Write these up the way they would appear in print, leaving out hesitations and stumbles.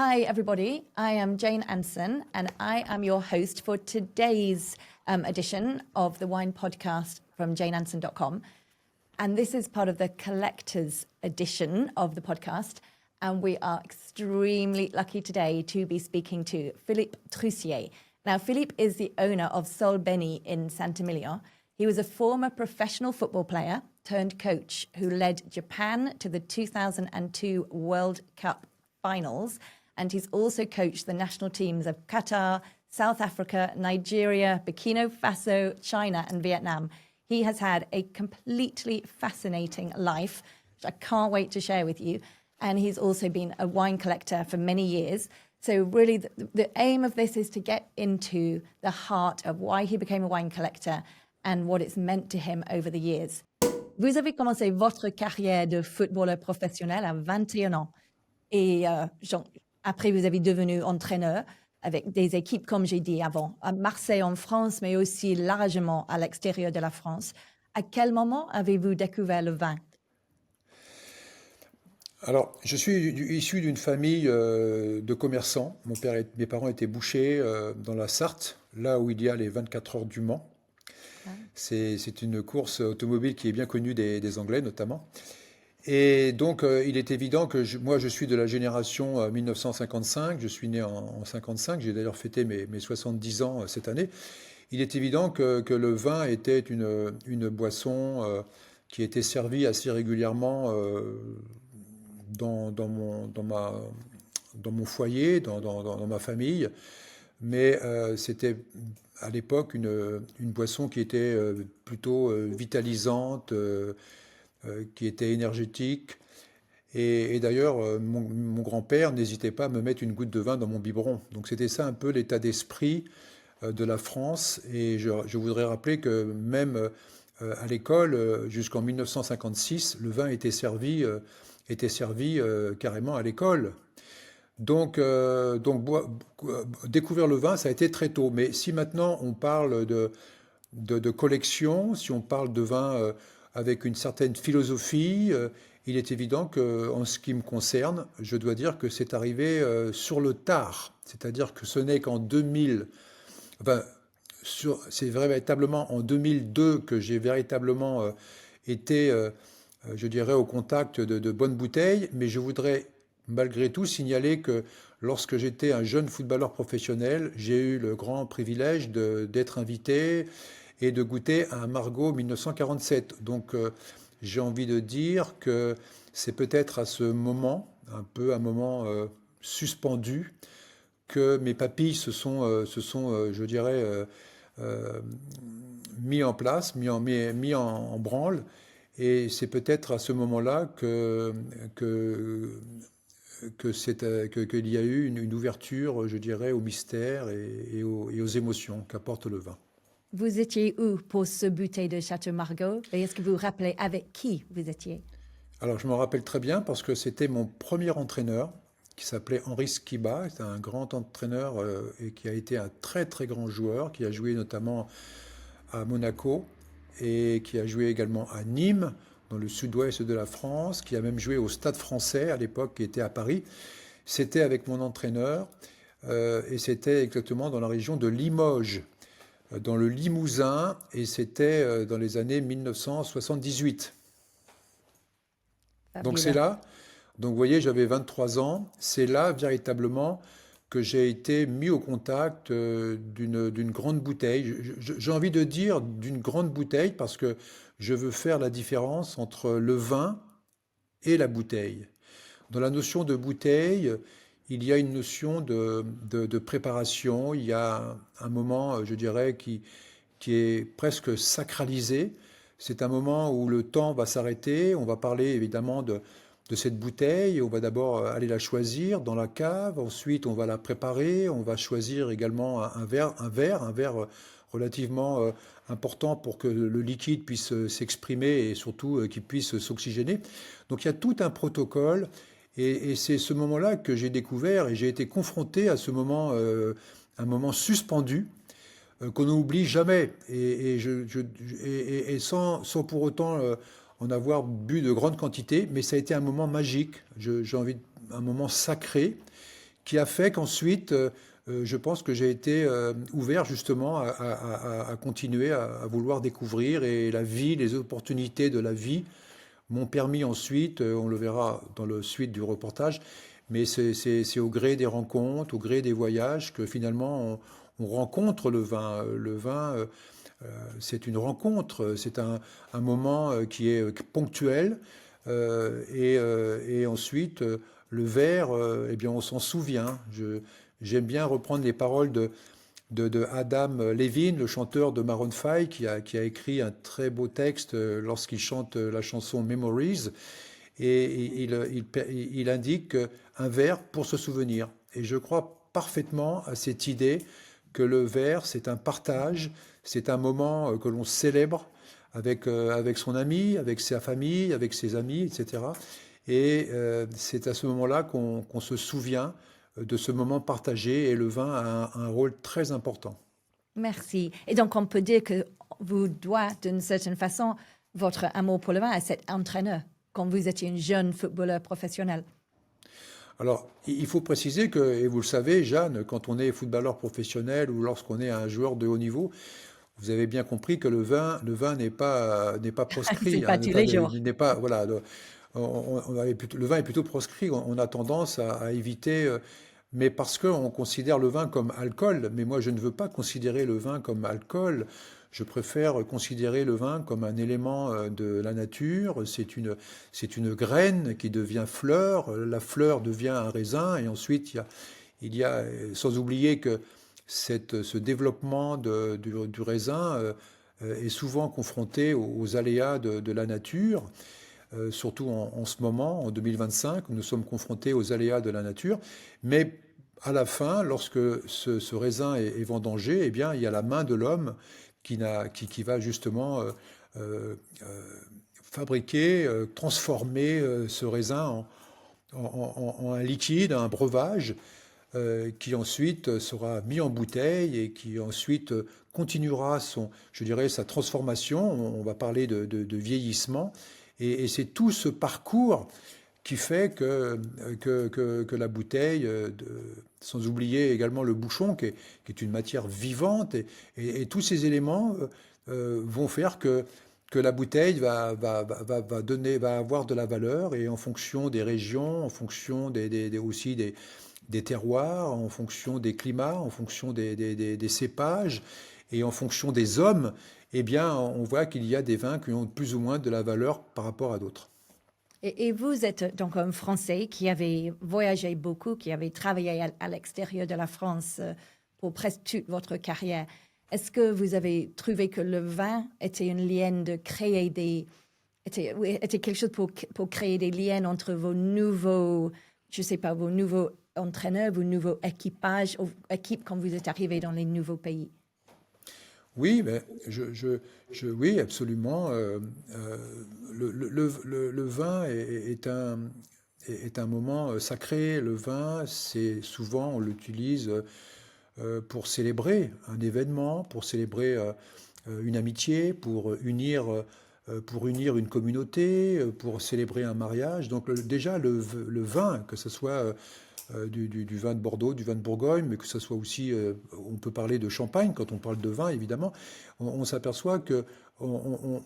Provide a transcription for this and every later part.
Hi, everybody. I am Jane Anson, and I am your host for today's edition of the Wine Podcast from janeanson.com. And this is part of the collector's edition of the podcast. And we are extremely lucky today to be speaking to Philippe Trussier. Now, Philippe is the owner of Sol Beni in Saint-Emilion. He was a former professional football player turned coach who led Japan to the 2002 World Cup finals. And he's also coached the national teams of Qatar, South Africa, Nigeria, Burkina Faso, China, and Vietnam. He has had a completely fascinating life, which I can't wait to share with you. And he's also been a wine collector for many years. So really, the aim of this is to get into the heart of why he became a wine collector and what it's meant to him over the years. Vous avez commencé votre carrière de footballeur professionnel à 21 ans. Et après, vous avez devenu entraîneur avec des équipes, comme j'ai dit avant, à Marseille en France, mais aussi largement à l'extérieur de la France. À quel moment avez-vous découvert le vin? Alors, je suis issu d'une famille de commerçants. Mes parents étaient bouchers dans la Sarthe, là où il y a les 24 heures du Mans. C'est une course automobile qui est bien connue des Anglais notamment. Et donc, il est évident que moi, je suis de la génération 1955. Je suis né en 55. J'ai d'ailleurs fêté mes 70 ans cette année. Il est évident que le vin était une boisson qui était servie assez régulièrement dans mon foyer, dans ma famille. Mais c'était à l'époque une boisson qui était plutôt vitalisante, qui était énergétique. Et d'ailleurs, mon grand-père n'hésitait pas à me mettre une goutte de vin dans mon biberon. Donc c'était ça un peu l'état d'esprit de la France. Et je voudrais rappeler que même à l'école, jusqu'en 1956, le vin était servi carrément à l'école. Donc, découvrir le vin, ça a été très tôt. Mais si maintenant on parle de collection, si on parle de vin avec une certaine philosophie, il est évident qu'en ce qui me concerne, je dois dire que c'est arrivé sur le tard. C'est-à-dire que ce n'est qu'en 2000, enfin, c'est véritablement en 2002 que j'ai véritablement été, je dirais, au contact de bonnes bouteilles. Mais je voudrais malgré tout signaler que lorsque j'étais un jeune footballeur professionnel, j'ai eu le grand privilège d'être invité et de goûter à un Margaux 1947. Donc j'ai envie de dire que c'est peut-être à ce moment, un peu un moment suspendu, que mes papilles je dirais, mis en place, mis en branle. Et c'est peut-être à ce moment-là qu'il y a eu une ouverture, je dirais, au mystère et aux émotions qu'apporte le vin. Vous étiez où pour ce bouteille de Château Margaux? Et est-ce que vous vous rappelez avec qui vous étiez? Alors, je m'en rappelle très bien parce que c'était mon premier entraîneur qui s'appelait Henri Skiba. C'était un grand entraîneur et qui a été un très très grand joueur, qui a joué notamment à Monaco et qui a joué également à Nîmes, dans le sud-ouest de la France, qui a même joué au Stade Français à l'époque, qui était à Paris. C'était avec mon entraîneur et c'était exactement dans la région de Limoges, dans le Limousin, et c'était dans les années 1978. Donc c'est là, donc vous voyez, j'avais 23 ans, c'est là véritablement que j'ai été mis au contact d'une grande bouteille. J'ai envie de dire d'une grande bouteille parce que je veux faire la différence entre le vin et la bouteille. Dans la notion de bouteille, il y a une notion de préparation, il y a un moment, je dirais, qui est presque sacralisé. C'est un moment où le temps va s'arrêter, on va parler évidemment de cette bouteille, on va d'abord aller la choisir dans la cave, ensuite on va la préparer, on va choisir également un verre relativement important pour que le liquide puisse s'exprimer et surtout qu'il puisse s'oxygéner. Donc il y a tout un protocole et c'est ce moment-là que j'ai découvert et j'ai été confronté à ce moment, un moment suspendu qu'on n'oublie jamais et sans pour autant en avoir bu de grandes quantités, mais ça a été un moment magique, un moment sacré qui a fait qu'ensuite, je pense que j'ai été ouvert justement à continuer à vouloir découvrir et la vie, les opportunités de la vie m'ont permis ensuite, on le verra dans le suite du reportage, mais c'est au gré des rencontres, au gré des voyages que finalement on rencontre le vin. Le vin, c'est une rencontre, c'est un moment qui est ponctuel et ensuite le verre, eh bien on s'en souvient. J'aime bien reprendre les paroles de Adam Levine, le chanteur de Maroon 5, qui a écrit un très beau texte lorsqu'il chante la chanson Memories. Et il indique un verre pour se souvenir. Et je crois parfaitement à cette idée que le verre, c'est un partage, c'est un moment que l'on célèbre avec son ami, avec sa famille, avec ses amis, etc. Et c'est à ce moment-là qu'on se souvient de ce moment partagé et le vin a un rôle très important. Merci. Et donc, on peut dire que vous doit, d'une certaine façon, votre amour pour le vin à cet entraîneur quand vous étiez un jeune footballeur professionnel. Alors, il faut préciser que, et vous le savez, Jeanne, quand on est footballeur professionnel ou lorsqu'on est un joueur de haut niveau, vous avez bien compris que le vin n'est pas C'est proscrit, pas hein, tous les jours. il n'est pas, voilà, le vin est plutôt proscrit. On a tendance à éviter, mais parce qu'on considère le vin comme alcool. Mais moi, je ne veux pas considérer le vin comme alcool. Je préfère considérer le vin comme un élément de la nature. C'est une graine qui devient fleur. La fleur devient un raisin. Et ensuite, il y a sans oublier que ce développement du raisin est souvent confronté aux aléas de la nature. Surtout en ce moment, en 2025, où nous sommes confrontés aux aléas de la nature. Mais à la fin, lorsque ce raisin est vendangé, eh bien, il y a la main de l'homme qui va justement euh, fabriquer, transformer ce raisin en un liquide, un breuvage, qui ensuite sera mis en bouteille et qui ensuite continuera je dirais, sa transformation. On va parler de vieillissement. Et c'est tout ce parcours qui fait que la bouteille, sans oublier également le bouchon, qui est une matière vivante, et tous ces éléments vont faire que la bouteille va avoir de la valeur, et en fonction des régions, en fonction aussi des terroirs, en fonction des climats, en fonction des cépages, et en fonction des hommes, eh bien, on voit qu'il y a des vins qui ont plus ou moins de la valeur par rapport à d'autres. Et vous êtes donc un Français qui avait voyagé beaucoup, qui avait travaillé à l'extérieur de la France pour presque toute votre carrière. Est-ce que vous avez trouvé que le vin était une lien de créer était quelque chose pour créer des liens entre vos nouveaux, je sais pas, vos nouveaux entraîneurs, vos nouveaux équipages, équipes quand vous êtes arrivé dans les nouveaux pays? Oui, mais oui, absolument. Le vin est un moment sacré. Le vin, c'est souvent, on l'utilise pour célébrer un événement, pour célébrer une amitié, pour unir une communauté, pour célébrer un mariage. Donc déjà, le vin, que ce soit du vin de Bordeaux, du vin de Bourgogne, mais que ce soit aussi, on peut parler de champagne quand on parle de vin, évidemment, on s'aperçoit que on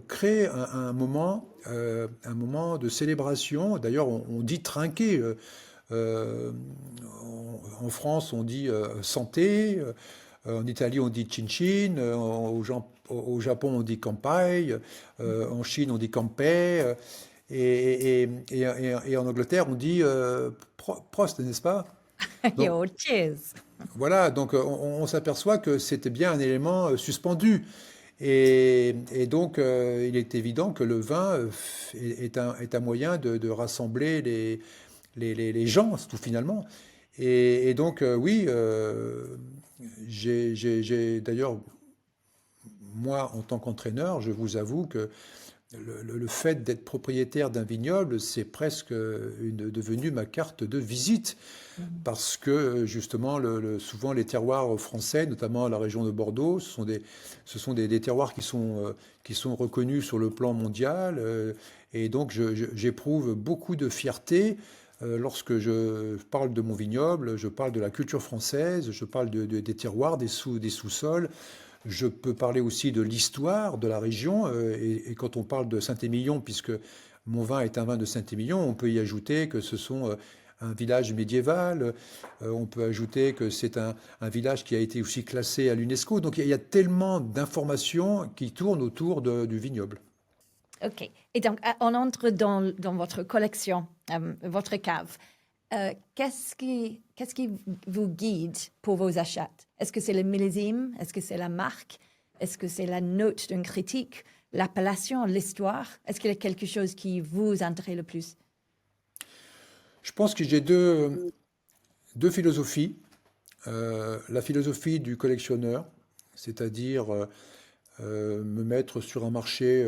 crée un moment de célébration. D'ailleurs, on dit trinquer. En France, on dit santé. En Italie, on dit chin-chin. Au Japon, on dit kampai. En Chine, on dit kampai. Et en Angleterre, on dit Prost, n'est-ce pas? Donc Yo, cheers! voilà, donc on s'aperçoit que c'était bien un élément suspendu. Et donc il est évident que le vin est un moyen de rassembler les gens, tout finalement. Et donc oui, d'ailleurs, moi, en tant qu'entraîneur, je vous avoue que le fait d'être propriétaire d'un vignoble, c'est presque devenu ma carte de visite, parce que justement, souvent les terroirs français, notamment la région de Bordeaux, ce sont des terroirs qui sont reconnus sur le plan mondial, et donc j'éprouve beaucoup de fierté lorsque je parle de mon vignoble, je parle de la culture française, je parle des terroirs, des sous-sols. Je peux parler aussi de l'histoire de la région. Et quand on parle de Saint-Émilion, puisque mon vin est un vin de Saint-Émilion, on peut y ajouter que ce sont un village médiéval. On peut ajouter que c'est un village qui a été aussi classé à l'UNESCO. Donc il y a tellement d'informations qui tournent autour du vignoble. OK. Et donc, on entre dans votre collection, votre cave. Qu'est-ce qui vous guide pour vos achats? Est-ce que c'est le millésime? Est-ce que c'est la marque? Est-ce que c'est la note d'un critique? L'appellation, l'histoire? Est-ce qu'il y a quelque chose qui vous intéresse le plus? Je pense que j'ai deux philosophies. La philosophie du collectionneur, c'est-à-dire me mettre sur un marché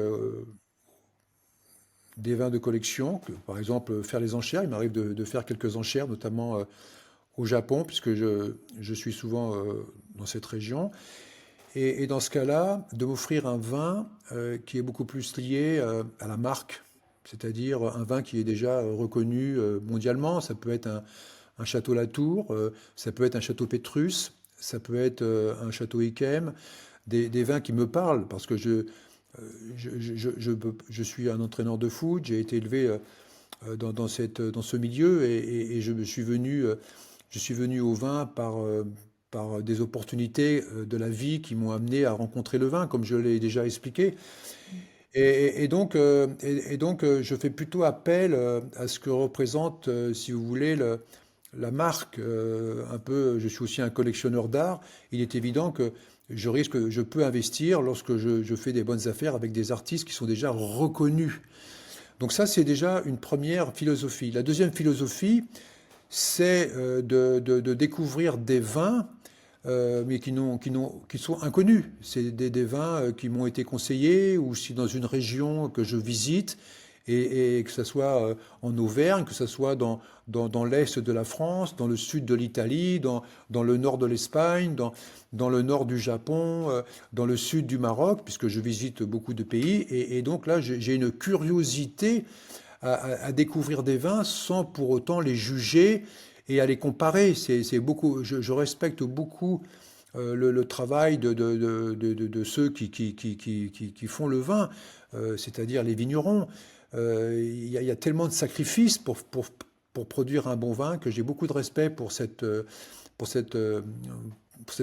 des vins de collection, par exemple faire les enchères. Il m'arrive de faire quelques enchères, notamment au Japon, puisque je suis souvent dans cette région. Et dans ce cas-là, de m'offrir un vin qui est beaucoup plus lié à la marque, c'est-à-dire un vin qui est déjà reconnu mondialement. Ça peut être un château Latour, ça peut être un château Pétrus, ça peut être un château Yquem, des vins qui me parlent, parce que je suis un entraîneur de foot, j'ai été élevé dans ce milieu et je suis venu au vin par des opportunités de la vie qui m'ont amené à rencontrer le vin, comme je l'ai déjà expliqué. Et donc, je fais plutôt appel à ce que représente, si vous voulez, la marque. Un peu, je suis aussi un collectionneur d'art. Il est évident que je peux investir lorsque je fais des bonnes affaires avec des artistes qui sont déjà reconnus. Donc ça, c'est déjà une première philosophie. La deuxième philosophie, c'est de découvrir des vins, mais qui sont inconnus. C'est des vins qui m'ont été conseillés, ou si dans une région que je visite, et que ce soit en Auvergne, que ce soit dans l'est de la France, dans le sud de l'Italie, dans le nord de l'Espagne, dans le nord du Japon, dans le sud du Maroc, puisque je visite beaucoup de pays. Et donc là, j'ai une curiosité à découvrir des vins sans pour autant les juger et à les comparer. C'est beaucoup, je respecte beaucoup le travail de ceux qui font le vin, c'est-à-dire les vignerons. Il y a tellement de sacrifices pour produire un bon vin que j'ai beaucoup de respect pour cette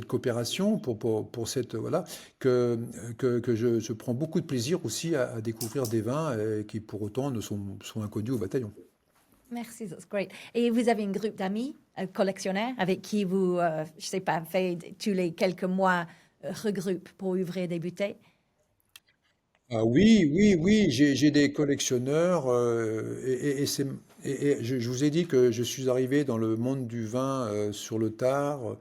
coopération, pour cette voilà, que je prends beaucoup de plaisir aussi à découvrir des vins qui pour autant sont inconnus au bataillon. Merci, that's great. Et vous avez un groupe d'amis collectionneurs avec qui vous, je sais pas, faites tous les quelques mois, regroupe pour ouvrir des bouteilles? Ah oui, oui, oui, j'ai des collectionneurs je vous ai dit que je suis arrivé dans le monde du vin sur le tard,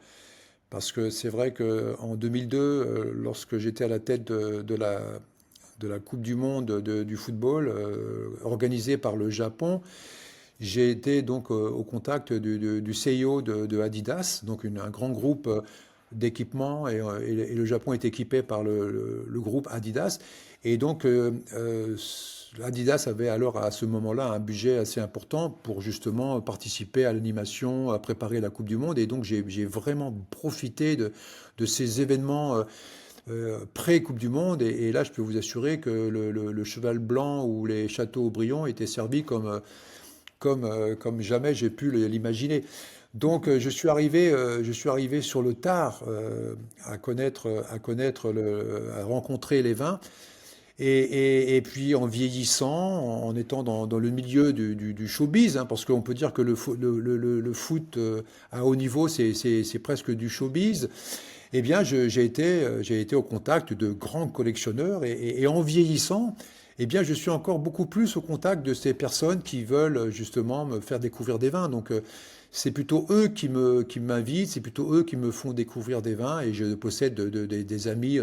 parce que c'est vrai qu'en 2002, lorsque j'étais à la tête de la Coupe du monde du football organisée par le Japon, j'ai été donc au contact du CEO de Adidas, donc un grand groupe d'équipements, et le Japon est équipé par le groupe Adidas. Et donc Adidas avait alors à ce moment-là un budget assez important pour justement participer à l'animation, à préparer la Coupe du Monde. Et donc j'ai vraiment profité de ces événements pré-Coupe du Monde. Et là, je peux vous assurer que le cheval blanc ou les châteaux Aubryon étaient servis comme jamais j'ai pu l'imaginer. Donc je suis arrivé sur le tard à rencontrer les vins. Et puis en vieillissant, en étant dans le milieu du showbiz, hein, parce qu'on peut dire que le foot à haut niveau, c'est presque du showbiz. Eh bien, j'ai été au contact de grands collectionneurs, et en vieillissant, eh bien, je suis encore beaucoup plus au contact de ces personnes qui veulent justement me faire découvrir des vins. Donc, c'est plutôt eux qui m'invitent, c'est plutôt eux qui me font découvrir des vins, et je possède des amis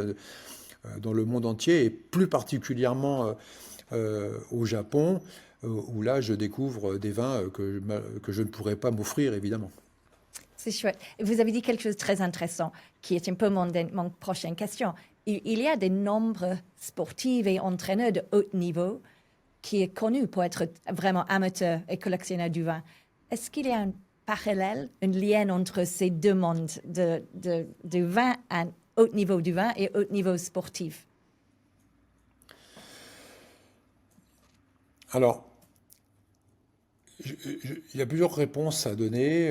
dans le monde entier, et plus particulièrement au Japon, où là, je découvre des vins que je ne pourrais pas m'offrir, évidemment. C'est chouette. Et vous avez dit quelque chose de très intéressant, qui est un peu mon prochaine question. Il y a des nombres sportifs et entraîneurs de haut niveau qui est connu pour être vraiment amateur et collectionneur du vin. Est-ce qu'il y a un parallèle, un lien entre ces deux mondes de vin à haut niveau du vin et haut niveau sportif? Alors, il y a plusieurs réponses à donner.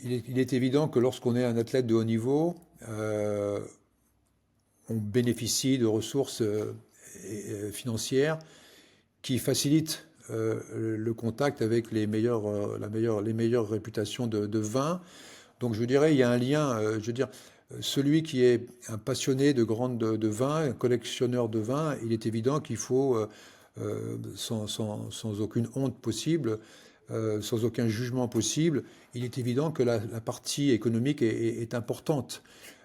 Il est évident que lorsqu'on est un athlète de haut niveau, on bénéficie de ressources financières qui facilitent le contact avec les meilleures réputations de vin. Donc je dirais, il y a un lien, je veux dire, celui qui est un passionné de vin, un collectionneur de vin, il est évident qu'il faut, sans aucune honte possible, sans aucun jugement possible, il est évident que la partie économique est importante.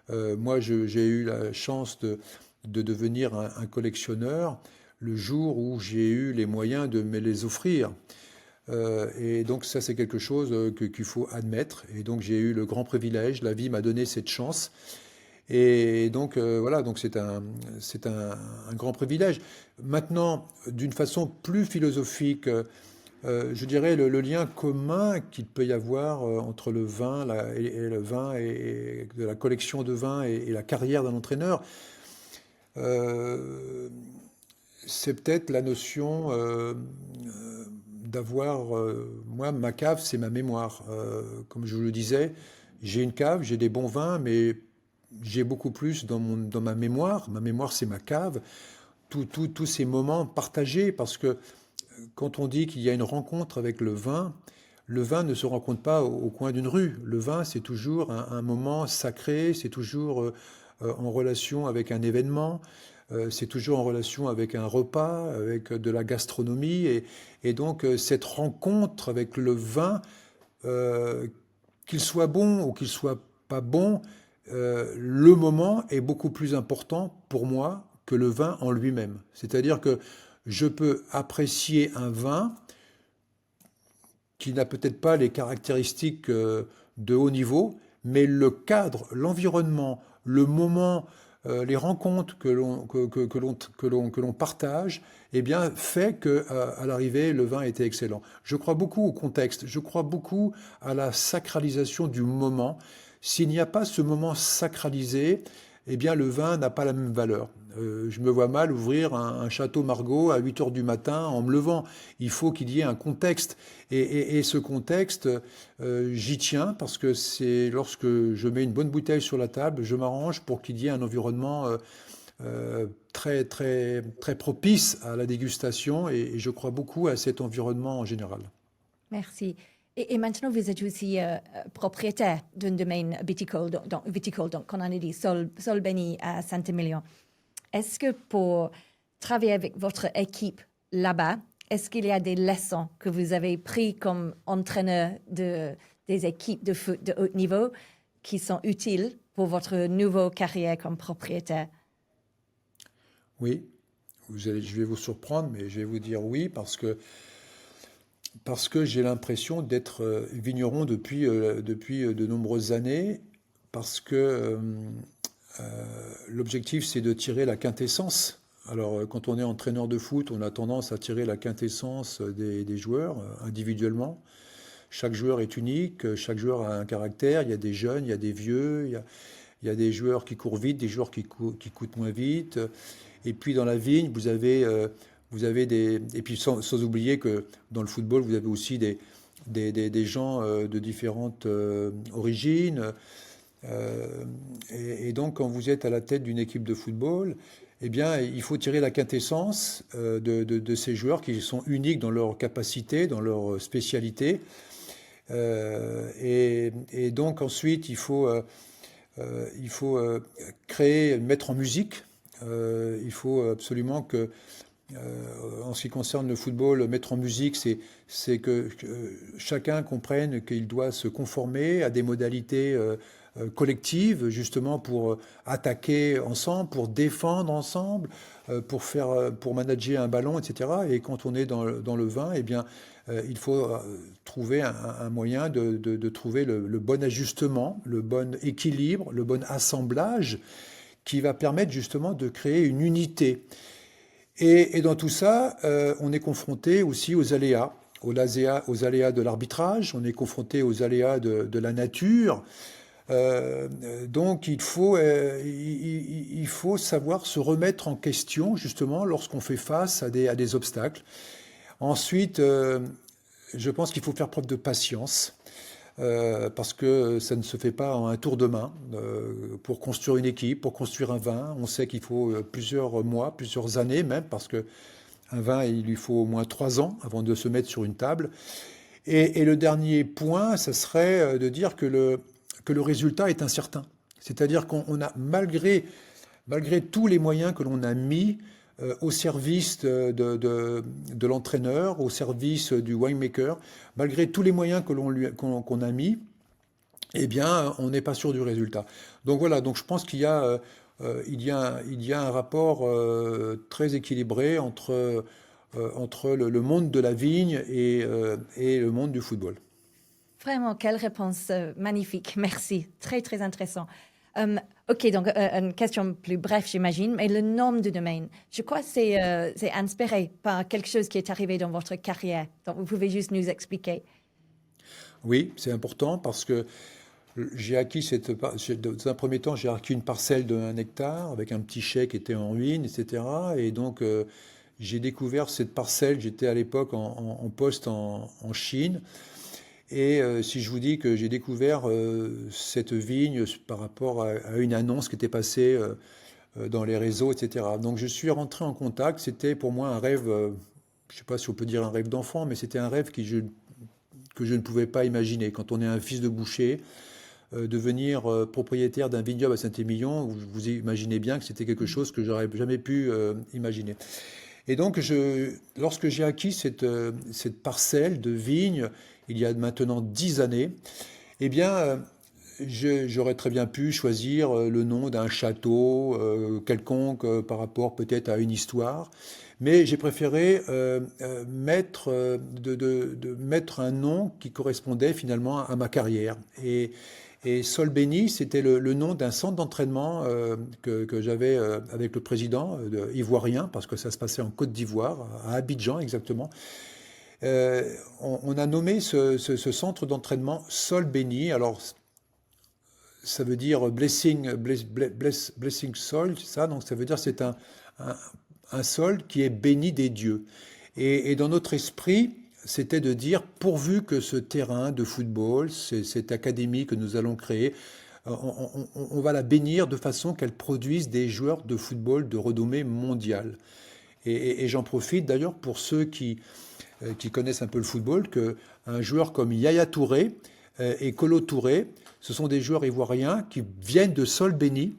Moi, j'ai eu la chance de devenir un collectionneur le jour où j'ai eu les moyens de me les offrir. Et donc ça, c'est quelque chose qu'il faut admettre. Et donc j'ai eu le grand privilège, la vie m'a donné cette chance. Et donc voilà, donc c'est un grand privilège. Maintenant, d'une façon plus philosophique, je dirais le lien commun qu'il peut y avoir entre le vin, et le vin et de la collection de vin et la carrière d'un entraîneur, euh, c'est peut-être la notion d'avoir, moi, ma cave, c'est ma mémoire. Comme je vous le disais, j'ai une cave, j'ai des bons vins, mais j'ai beaucoup plus dans ma mémoire. Ma mémoire, c'est ma cave. Tous ces moments partagés, parce que quand on dit qu'il y a une rencontre avec le vin ne se rencontre pas au coin d'une rue. Le vin, c'est toujours un moment sacré, c'est toujours en relation avec un événement, c'est toujours en relation avec un repas, avec de la gastronomie. Et donc, cette rencontre avec le vin, euh, qu'il soit bon ou qu'il soit pas bon, le moment est beaucoup plus important pour moi que le vin en lui-même. C'est-à-dire que je peux apprécier un vin qui n'a peut-être pas les caractéristiques de haut niveau, mais le cadre, l'environnement, le moment, les rencontres que l'on partage, eh bien, fait que à l'arrivée, le vin était excellent. Je crois beaucoup au contexte, je crois beaucoup à la sacralisation du moment. S'il n'y a pas ce moment sacralisé, eh bien, le vin n'a pas la même valeur. Je me vois mal ouvrir un château Margaux à 8 heures du matin en me levant. Il faut qu'il y ait un contexte. Et ce contexte, j'y tiens parce que c'est lorsque je mets une bonne bouteille sur la table, je m'arrange pour qu'il y ait un environnement très propice à la dégustation. Et je crois beaucoup à cet environnement en général. Merci. Et maintenant, vous êtes aussi propriétaire d'un domaine viticole, donc on en a dit, Sol Béni à Saint-Émilion. Est-ce que pour travailler avec votre équipe là-bas, est-ce qu'il y a des leçons que vous avez prises comme entraîneur des équipes de foot de haut niveau qui sont utiles pour votre nouvelle carrière comme propriétaire? Oui, je vais vous surprendre, mais je vais vous dire oui parce que j'ai l'impression d'être vigneron depuis de nombreuses années, parce que l'objectif c'est de tirer la quintessence. Alors quand on est entraîneur de foot, on a tendance à tirer la quintessence des joueurs individuellement. Chaque joueur est unique, chaque joueur a un caractère, il y a des jeunes, il y a des vieux, il y a des joueurs qui courent vite, des joueurs qui courent moins vite. Et puis dans la vigne, vous avez des... Et puis sans oublier que dans le football, vous avez aussi des gens de différentes origines. Et donc quand vous êtes à la tête d'une équipe de football, eh bien, il faut tirer la quintessence de ces joueurs qui sont uniques dans leur capacité, dans leur spécialité. Et donc ensuite, il faut créer, mettre en musique. Il faut absolument que, en ce qui concerne le football, mettre en musique, c'est que chacun comprenne qu'il doit se conformer à des modalités collectives, justement pour attaquer ensemble, pour défendre ensemble, pour manager un ballon, etc. Et quand on est dans le vin, eh bien, il faut trouver un moyen de trouver le bon ajustement, le bon équilibre, le bon assemblage qui va permettre justement de créer une unité. Et dans tout ça, on est confronté aussi aux aléas. aux aléas de l'arbitrage, on est confronté aux aléas de la nature. Donc il faut savoir se remettre en question justement lorsqu'on fait face à des obstacles. Ensuite, je pense qu'il faut faire preuve de patience. Parce que ça ne se fait pas en un tour de main. Pour construire une équipe, pour construire un vin, on sait qu'il faut plusieurs mois, plusieurs années même, parce que un vin, il lui faut au moins 3 ans avant de se mettre sur une table. Et le dernier point, ça serait de dire que le résultat est incertain. C'est-à-dire qu'on a, malgré tous les moyens que l'on a mis au service de l'entraîneur, au service du winemaker, malgré tous les moyens qu'on a mis, eh bien, on n'est pas sûr du résultat. Donc voilà, donc je pense il y a un rapport très équilibré entre le monde de la vigne et le monde du football. Vraiment, quelle réponse magnifique. Merci. Très, très intéressant. OK, donc une question plus brève, j'imagine, mais le nom du domaine, je crois que c'est inspiré par quelque chose qui est arrivé dans votre carrière. Donc, vous pouvez juste nous expliquer. Oui, c'est important parce que j'ai acquis dans un premier temps, j'ai acquis une parcelle de 1 hectare avec un petit chai qui était en ruine, etc. Et donc, j'ai découvert cette parcelle. J'étais à l'époque en poste en Chine. Et si je vous dis que j'ai découvert cette vigne par rapport à une annonce qui était passée dans les réseaux, etc. Donc je suis rentré en contact. C'était pour moi un rêve, je ne sais pas si on peut dire un rêve d'enfant, mais c'était un rêve que je ne pouvais pas imaginer. Quand on est un fils de boucher, devenir propriétaire d'un vignoble à Saint-Émilion, vous imaginez bien que c'était quelque chose que j'aurais jamais pu imaginer. Et donc, lorsque j'ai acquis cette parcelle de vigne, il y a maintenant 10 années, eh bien, j'aurais très bien pu choisir le nom d'un château quelconque par rapport peut-être à une histoire, mais j'ai préféré mettre un nom qui correspondait finalement à ma carrière. Et Sol Béni, c'était le nom d'un centre d'entraînement que j'avais avec le président ivoirien, parce que ça se passait en Côte d'Ivoire, à Abidjan exactement. On a nommé ce centre d'entraînement Sol Béni. Alors, ça veut dire blessing soil, ça. Donc, ça veut dire c'est un, un sol qui est béni des dieux. Et dans notre esprit, c'était de dire, pourvu que ce terrain de football, cette académie que nous allons créer, on va la bénir de façon qu'elle produise des joueurs de football de renommée mondiale. Et j'en profite d'ailleurs pour ceux qui connaissent un peu le football, qu'un joueur comme Yaya Touré et Kolo Touré, ce sont des joueurs ivoiriens qui viennent de sol béni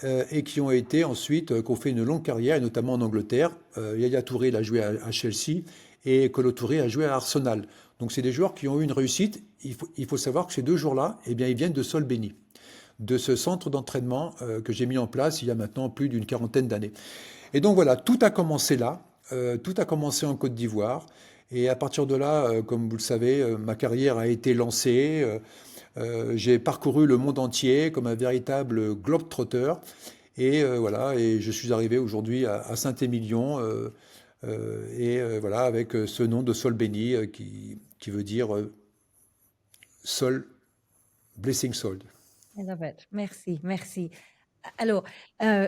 et qui ont été ensuite, qui ont fait une longue carrière, et notamment en Angleterre. Yaya Touré il a joué à Chelsea et Kolo Touré a joué à Arsenal. Donc c'est des joueurs qui ont eu une réussite. Il faut savoir que ces deux joueurs-là, eh bien, ils viennent de sol béni, de ce centre d'entraînement que j'ai mis en place il y a maintenant plus d'une quarantaine d'années. Et donc voilà, tout a commencé là, tout a commencé en Côte d'Ivoire. Et à partir de là, comme vous le savez, ma carrière a été lancée. J'ai parcouru le monde entier comme un véritable globe-trotter. Et voilà, et je suis arrivé aujourd'hui à Saint-Émilion. Voilà, avec ce nom de Sol Béni qui veut dire Sol, Blessing Soul. I love it. Merci, merci. Alors,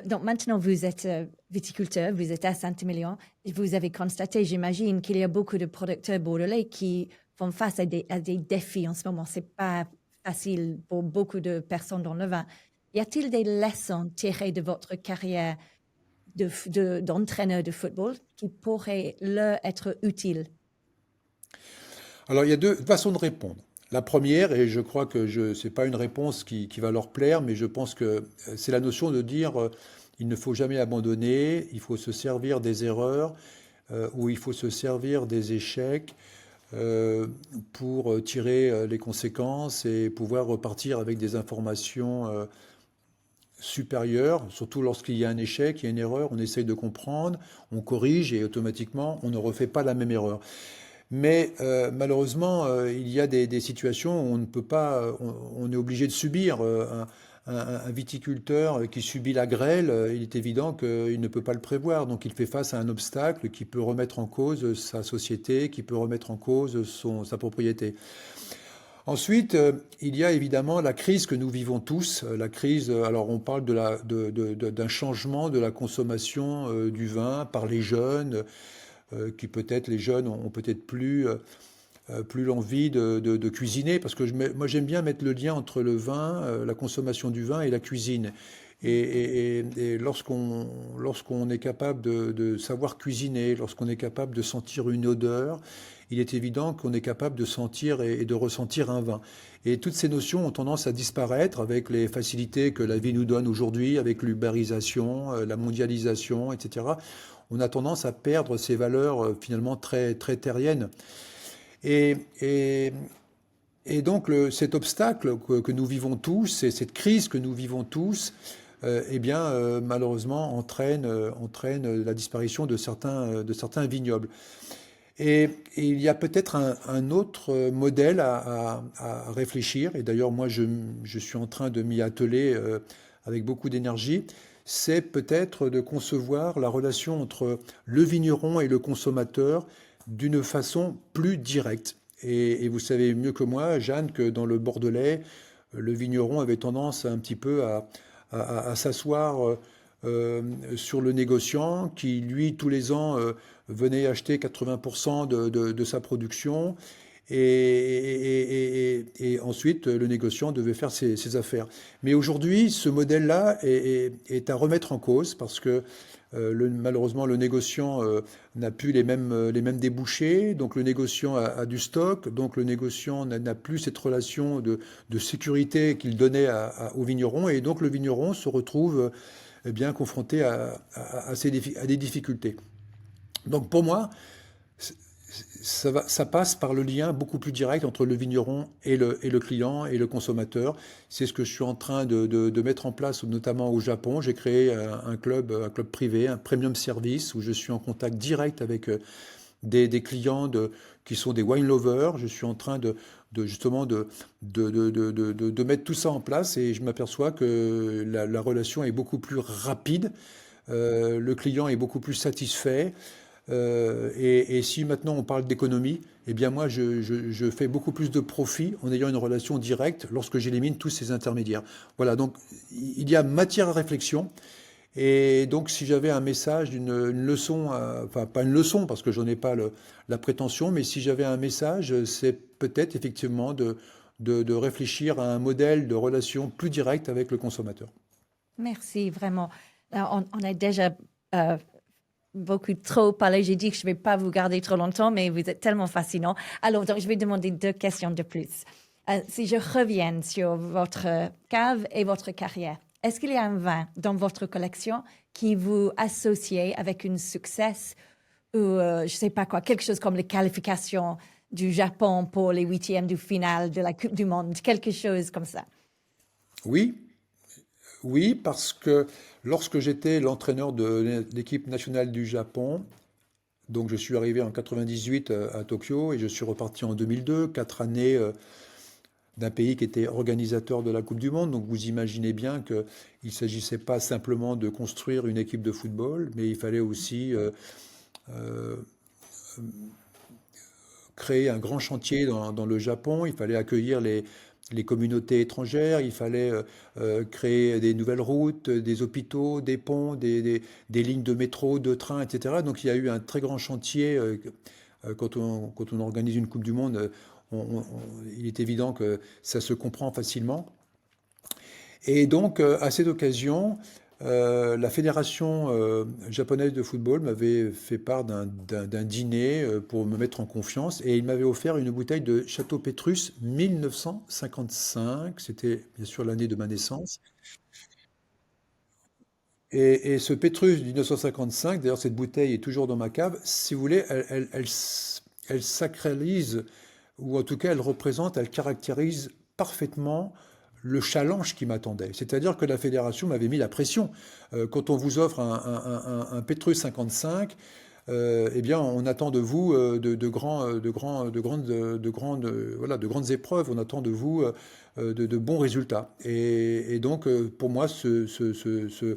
donc maintenant, vous êtes viticulteur, vous êtes à Saint-Émilion. Vous avez constaté, j'imagine, qu'il y a beaucoup de producteurs bordelais qui font face à des défis en ce moment. C'est pas facile pour beaucoup de personnes dans le vin. Y a-t-il des leçons tirées de votre carrière d'entraîneur de football qui pourraient leur être utiles? Alors, il y a deux façons de répondre. La première, et je crois que ce n'est pas une réponse qui va leur plaire, mais je pense que c'est la notion de dire il ne faut jamais abandonner, il faut se servir des erreurs ou il faut se servir des échecs pour tirer les conséquences et pouvoir repartir avec des informations supérieures, surtout lorsqu'il y a un échec, il y a une erreur, on essaye de comprendre, on corrige et automatiquement on ne refait pas la même erreur. Mais malheureusement, il y a des situations où on ne peut pas, on est obligé de subir un viticulteur qui subit la grêle, il est évident qu'il ne peut pas le prévoir. Donc il fait face à un obstacle qui peut remettre en cause sa société, qui peut remettre en cause sa propriété. Ensuite, il y a évidemment la crise que nous vivons tous. La crise, alors on parle d'un changement de la consommation du vin par les jeunes, qui peut-être les jeunes ont peut-être plus l'envie de cuisiner, parce que moi j'aime bien mettre le lien entre le vin, la consommation du vin et la cuisine. Et lorsqu'on est capable de savoir cuisiner, lorsqu'on est capable de sentir une odeur, il est évident qu'on est capable de sentir et de ressentir un vin. Et toutes ces notions ont tendance à disparaître avec les facilités que la vie nous donne aujourd'hui, avec l'ubérisation, la mondialisation, etc. On a tendance à perdre ces valeurs finalement très, très terriennes. Et, et, et donc cet obstacle que nous vivons tous, et cette crise que nous vivons tous, eh bien, malheureusement, entraîne la disparition de certains vignobles. Et il y a peut-être un autre modèle à réfléchir, et d'ailleurs moi je suis en train de m'y atteler avec beaucoup d'énergie, c'est peut-être de concevoir la relation entre le vigneron et le consommateur d'une façon plus directe. Et vous savez mieux que moi, Jeanne, que dans le Bordelais, le vigneron avait tendance un petit peu à s'asseoir sur le négociant qui, lui, tous les ans, venait acheter 80% de sa production. Et ensuite, le négociant devait faire ses affaires. Mais aujourd'hui, ce modèle-là est à remettre en cause parce que malheureusement, le négociant n'a plus les mêmes débouchés. Donc, le négociant a du stock. Donc, le négociant n'a plus cette relation de sécurité qu'il donnait au vigneron. Et donc, le vigneron se retrouve eh bien, confronté à des difficultés. Donc, pour moi, ça passe par le lien beaucoup plus direct entre le vigneron et le client et le consommateur. C'est ce que je suis en train de mettre en place, notamment au Japon. J'ai créé un club privé, un premium service, où je suis en contact direct avec des clients qui sont des wine lovers. Je suis en train justement de mettre tout ça en place, et je m'aperçois que la relation est beaucoup plus rapide. Le client est beaucoup plus satisfait. Et si maintenant on parle d'économie, eh bien moi je fais beaucoup plus de profit en ayant une relation directe lorsque j'élimine tous ces intermédiaires. Voilà, donc il y a matière à réflexion. Et donc si j'avais un message, une leçon, enfin pas une leçon parce que j'en ai pas la prétention, mais si j'avais un message, c'est peut-être effectivement de réfléchir à un modèle de relation plus direct avec le consommateur. Merci, vraiment. Alors, on a déjà beaucoup trop parlé. J'ai dit que je ne vais pas vous garder trop longtemps, mais vous êtes tellement fascinant. Alors, donc, je vais demander 2 questions de plus. Si je reviens sur votre cave et votre carrière, est-ce qu'il y a un vin dans votre collection qui vous associe avec un succès ou, je ne sais pas quoi, quelque chose comme les qualifications du Japon pour les 8e du final de la Coupe du Monde, quelque chose comme ça? Oui, oui, parce que lorsque j'étais l'entraîneur de l'équipe nationale du Japon, donc je suis arrivé en 98 à Tokyo et je suis reparti en 2002, 4 années d'un pays qui était organisateur de la Coupe du Monde. Donc vous imaginez bien qu'il ne s'agissait pas simplement de construire une équipe de football, mais il fallait aussi euh, créer un grand chantier dans le Japon. Il fallait accueillir les communautés étrangères, il fallait créer des nouvelles routes, des hôpitaux, des ponts, des lignes de métro, de train, etc. Donc il y a eu un très grand chantier. Quand on organise une Coupe du Monde, il est évident que ça se comprend facilement. Et donc, à cette occasion, la fédération japonaise de football m'avait fait part d'un dîner pour me mettre en confiance, et il m'avait offert une bouteille de Château Pétrus 1955. C'était bien sûr l'année de ma naissance. Et ce Pétrus 1955, d'ailleurs cette bouteille est toujours dans ma cave, si vous voulez, elle sacralise, ou en tout cas elle représente, elle caractérise parfaitement le challenge qui m'attendait. C'est-à-dire que la fédération m'avait mis la pression. Quand on vous offre un Pétrus 55, eh bien, on attend de vous de grandes épreuves. On attend de vous de bons résultats. Et donc, pour moi, ce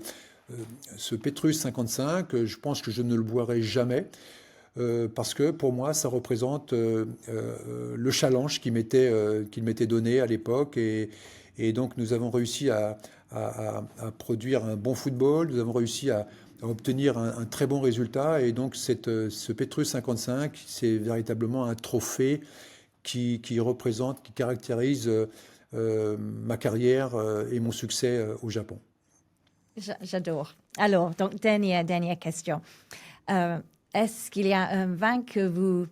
Petrus 55, je pense que je ne le boirai jamais. Parce que pour moi, ça représente le challenge qu'il m'était donné à l'époque. Et donc, nous avons réussi à produire un bon football, nous avons réussi à obtenir un très bon résultat. Et donc, ce Petrus 55, c'est véritablement un trophée qui caractérise ma carrière et mon succès au Japon. J'adore. Alors, donc, dernière question. Est-ce qu'il y a un vin que vous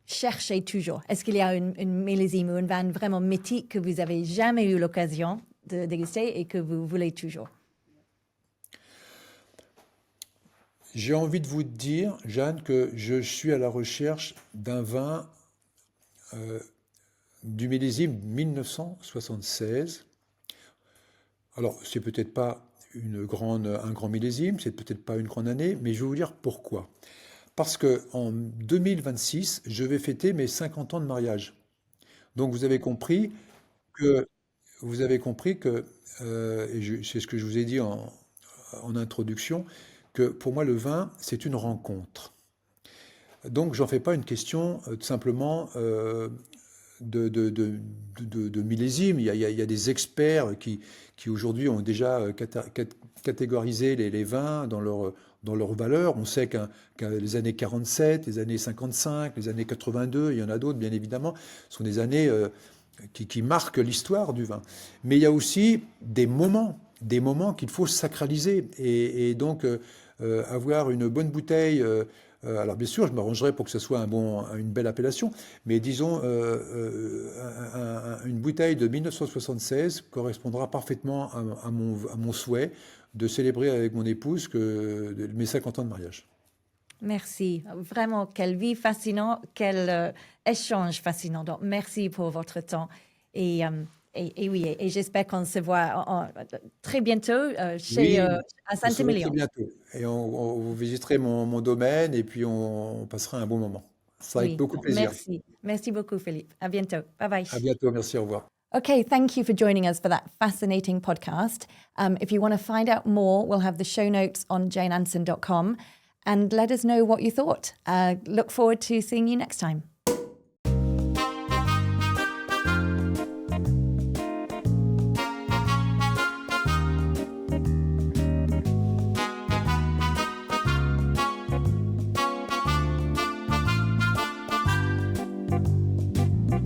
cherchez toujours? Est-ce qu'il y a une millésime ou un vin vraiment mythique que vous avez jamais eu l'occasion de déguster et que vous voulez toujours? J'ai envie de vous dire, Jeanne, que je suis à la recherche d'un vin du millésime 1976. Alors, c'est peut-être pas un grand millésime, c'est peut-être pas une grande année, mais je vais vous dire pourquoi. Parce que en 2026, je vais fêter mes 50 ans de mariage. Donc que, vous avez compris que, c'est ce que je vous ai dit en introduction, que pour moi le vin, c'est une rencontre. Donc j'en fais pas une question simplement de millésime. Il y a des experts qui aujourd'hui ont déjà catégorisé les vins dans leur valeur. On sait qu'à les années 47, les années 55, les années 82, il y en a d'autres bien évidemment, sont des années qui marquent l'histoire du vin. Mais il y a aussi des moments qu'il faut sacraliser. Et donc avoir une bonne bouteille. Alors bien sûr, je m'arrangerai pour que ce soit une belle appellation, mais disons une bouteille de 1976 correspondra parfaitement à mon souhait de célébrer avec mon épouse mes 50 ans de mariage. Merci. Vraiment, quelle vie fascinante, quel échange fascinant. Donc, merci pour votre temps. Et, oui, et j'espère qu'on se voit très bientôt à Oui, à on se voit très Saint-Émilion. bientôt. Et vous visiterez mon domaine et puis on passera un bon moment. Ce sera avec Oui, beaucoup de donc, plaisir. merci. Merci beaucoup, Philippe. À bientôt. Bye bye. À bientôt, merci, au revoir. Okay, thank you for joining us for that fascinating podcast. If you want to find out more, we'll have the show notes on janeanson.com and let us know what you thought. Look forward to seeing you next time.